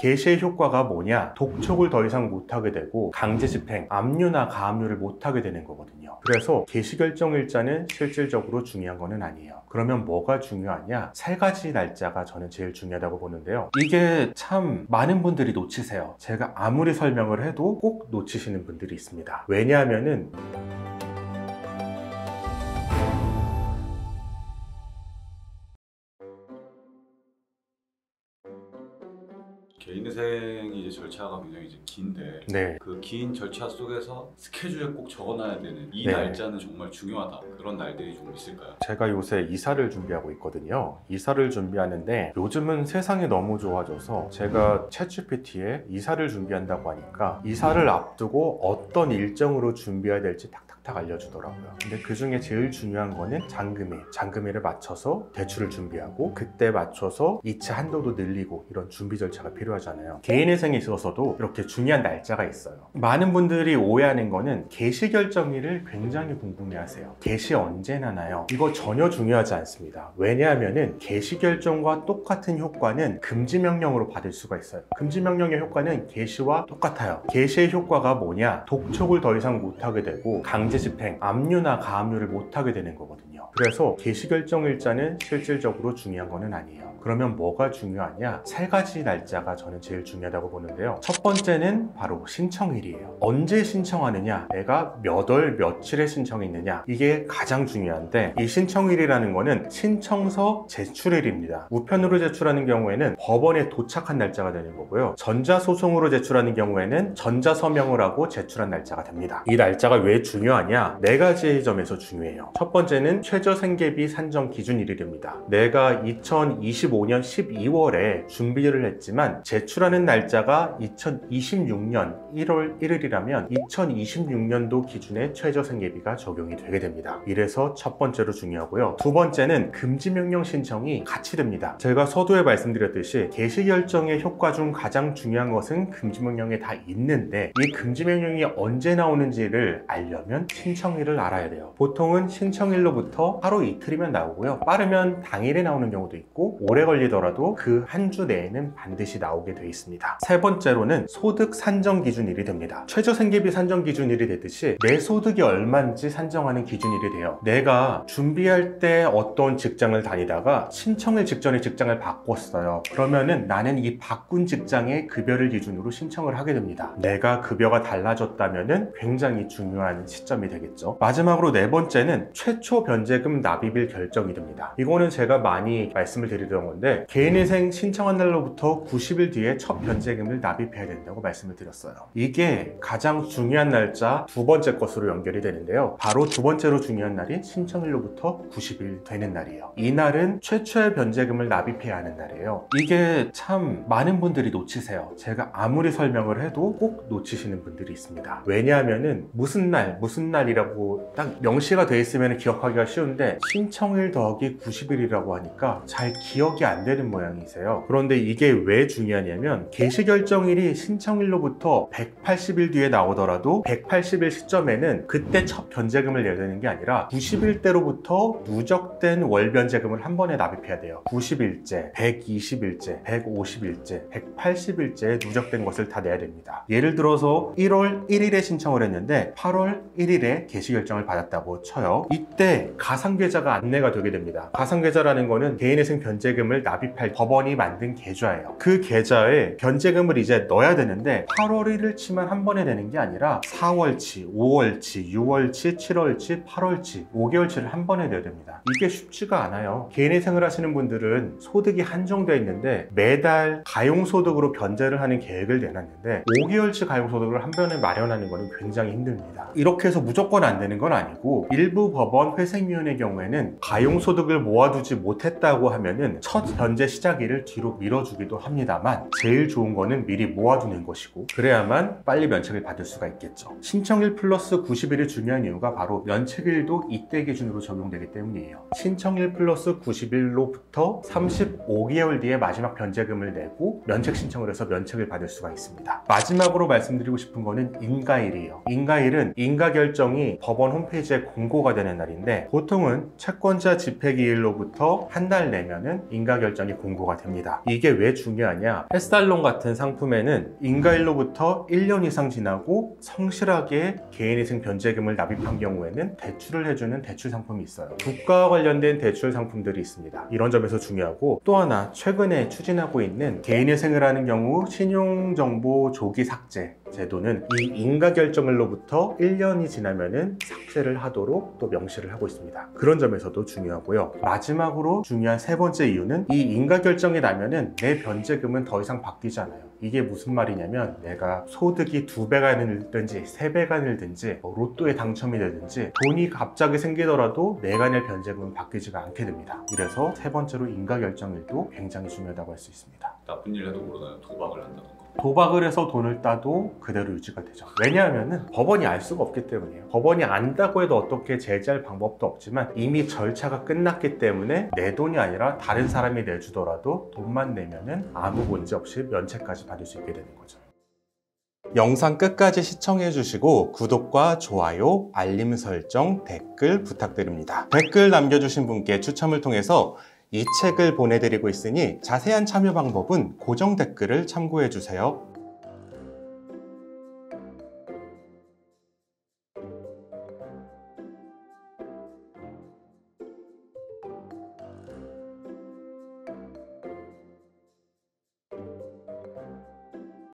개시의 효과가 뭐냐? 독촉을 더 이상 못하게 되고 강제 집행, 압류나 가압류를 못하게 되는 거거든요. 그래서 개시 결정일자는 실질적으로 중요한 거는 아니에요. 그러면 뭐가 중요하냐? 3가지 날짜가 저는 제일 중요하다고 보는데요. 이게 참 많은 분들이 놓치세요. 제가 아무리 설명을 해도 꼭 놓치시는 분들이 있습니다. 왜냐하면은 개인회생이 이제 절차가 굉장히 이제 긴데 네. 그 긴 절차 속에서 스케줄에 꼭 적어놔야 되는 이 네. 날짜는 정말 중요하다, 그런 날들이 좀 있을까요? 제가 요새 이사를 준비하고 있거든요. 이사를 준비하는데 요즘은 세상이 너무 좋아져서 제가 챗GPT에 이사를 준비한다고 하니까 이사를 앞두고 어떤 일정으로 준비해야 될지 탁탁 알려주더라고요. 근데 그 중에 제일 중요한 거는 잔금일을 맞춰서 대출을 준비하고 그때 맞춰서 이체 한도도 늘리고 이런 준비 절차가 필요하잖아요. 개인회생에 있어서도 이렇게 중요한 날짜가 있어요. 많은 분들이 오해하는 거는 개시 결정일을 굉장히 궁금해하세요. 개시 언제 나나요? 이거 전혀 중요하지 않습니다. 왜냐하면은 개시 결정과 똑같은 효과는 금지 명령으로 받을 수가 있어요. 금지 명령의 효과는 개시와 똑같아요. 개시의 효과가 뭐냐? 독촉을 더 이상 못하게 되고 강제 집행, 압류나 가압류를 못하게 되는 거거든요. 그래서 개시 결정일자는 실질적으로 중요한 거는 아니에요. 그러면 뭐가 중요하냐? 3가지 날짜가 저는 제일 중요하다고 보는데요. 첫 번째는 바로 신청일이에요. 언제 신청하느냐? 내가 몇 월 며칠에 신청했느냐? 이게 가장 중요한데 이 신청일이라는 거는 신청서 제출일입니다. 우편으로 제출하는 경우에는 법원에 도착한 날짜가 되는 거고요. 전자소송으로 제출하는 경우에는 전자서명을 하고 제출한 날짜가 됩니다. 이 날짜가 왜 중요하냐? 4가지 점에서 중요해요. 첫 번째는 최저생계비 산정 기준일입니다. 내가 2025년 12월에 준비를 했지만 제출하는 날짜가 2026년 1월 1일이라면 2026년도 기준의 최저생계비가 적용이 되게 됩니다. 이래서 첫 번째로 중요하고요. 두 번째는 금지명령 신청이 같이 됩니다. 제가 서두에 말씀드렸듯이 개시결정의 효과 중 가장 중요한 것은 금지명령에 다 있는데 이 금지명령이 언제 나오는지를 알려면 신청일을 알아야 돼요. 보통은 신청일로부터 하루 이틀이면 나오고요. 빠르면 당일에 나오는 경우도 있고 오래 걸리더라도 그 한 주 내에는 반드시 나오게 되어 있습니다. 세 번째로는 소득 산정 기준일이 됩니다. 최저생계비 산정 기준일이 되듯이 내 소득이 얼마인지 산정하는 기준일이 돼요. 내가 준비할 때 어떤 직장을 다니다가 신청일 직전에 직장을 바꿨어요. 그러면은 나는 이 바꾼 직장의 급여를 기준으로 신청을 하게 됩니다. 내가 급여가 달라졌다면은 굉장히 중요한 시점이 되겠죠. 마지막으로 4번째는 최초 변제금 납입일 결정이 됩니다. 이거는 제가 많이 말씀을 드리던 건데 개인회생 신청한 날로부터 90일 뒤에 첫 변제금을 납입해야 된다고 말씀을 드렸어요. 이게 가장 중요한 날짜 두 번째 것으로 연결이 되는데요. 바로 두 번째로 중요한 날이 신청일로부터 90일 되는 날이에요. 이 날은 최초의 변제금을 납입해야 하는 날이에요. 이게 참 많은 분들이 놓치세요. 제가 아무리 설명을 해도 꼭 놓치시는 분들이 있습니다. 왜냐하면은 무슨 날이라고 딱 명시가 되어 있으면 기억하기가 쉬운데 신청일 더하기 90일이라고 하니까 잘 기억이 안 되는 모양이세요. 그런데 이게 왜 중요하냐면 개시결정일이 신청일로부터 180일 뒤에 나오더라도 180일 시점에는 그때 첫 변제금을 내야 되는 게 아니라 90일대로부터 누적된 월 변제금을 한 번에 납입해야 돼요. 90일째, 120일째, 150일째, 180일째 누적된 것을 다 내야 됩니다. 예를 들어서 1월 1일에 신청을 했는데 8월 1일에 개시결정을 받았다고 쳐요. 이때 가상계좌가 안내가 되게 됩니다. 가상계좌라는 거는 개인회생 변제금을 납입할 법원이 만든 계좌예요. 그 계좌에 변제금을 이제 넣어야 되는데 8월 1일치만 한 번에 내는 게 아니라 4월치, 5월치, 6월치, 7월치, 8월치, 5개월치를 한 번에 내야 됩니다. 이게 쉽지가 않아요. 개인회생을 하시는 분들은 소득이 한정되어 있는데 매달 가용소득으로 변제를 하는 계획을 내놨는데 5개월치 가용소득을 한 번에 마련하는 것은 굉장히 힘듭니다. 이렇게 해서 무조건 안 되는 건 아니고 일부 법원 회생위원회 경우에는 가용소득을 모아두지 못했다고 하면은 첫 변제 시작일을 뒤로 밀어주기도 합니다만 제일 좋은 거는 미리 모아두는 것이고 그래야만 빨리 면책을 받을 수가 있겠죠. 신청일 플러스 90일이 중요한 이유가 바로 면책일도 이때 기준으로 적용되기 때문이에요. 신청일 플러스 90일로부터 35개월 뒤에 마지막 변제금을 내고 면책 신청을 해서 면책을 받을 수가 있습니다. 마지막으로 말씀드리고 싶은 거는 인가일이에요. 인가일은 인가결정이 법원 홈페이지에 공고가 되는 날인데 보통은 채권자 집행기일로부터 한 달 내면은 인가결정이 공고가 됩니다. 이게 왜 중요하냐? 햇살론 같은 상품에는 인가일로부터 1년 이상 지나고 성실하게 개인회생 변제금을 납입한 경우에는 대출을 해주는 대출 상품이 있어요. 국가와 관련된 대출 상품들이 있습니다. 이런 점에서 중요하고, 또 하나 최근에 추진하고 있는 개인회생을 하는 경우 신용정보 조기 삭제 제도는 이 인가결정일로부터 1년이 지나면은 삭제를 하도록 또 명시를 하고 있습니다. 그런 점에서도 중요하고요. 마지막으로 중요한 세 번째 이유는 이 인가결정이 나면은 내 변제금은 더 이상 바뀌지 않아요. 이게 무슨 말이냐면 내가 소득이 2배가 늘든지 3배가 늘든지 로또에 당첨이 되든지 돈이 갑자기 생기더라도 내가 낼 변제금은 바뀌지가 않게 됩니다. 이래서 세 번째로 인가결정일도 굉장히 중요하다고 할 수 있습니다. 나쁜 일 해도 모르나요? 도박을 한다던가. 도박을 해서 돈을 따도 그대로 유지가 되죠. 왜냐하면 법원이 알 수가 없기 때문이에요. 법원이 안다고 해도 어떻게 제재할 방법도 없지만 이미 절차가 끝났기 때문에 내 돈이 아니라 다른 사람이 내주더라도 돈만 내면은 아무 문제 없이 면책까지 받을 수 있게 되는 거죠. 영상 끝까지 시청해주시고 구독과 좋아요, 알림 설정, 댓글 부탁드립니다. 댓글 남겨주신 분께 추첨을 통해서 이 책을 보내드리고 있으니 자세한 참여 방법은 고정 댓글을 참고해주세요.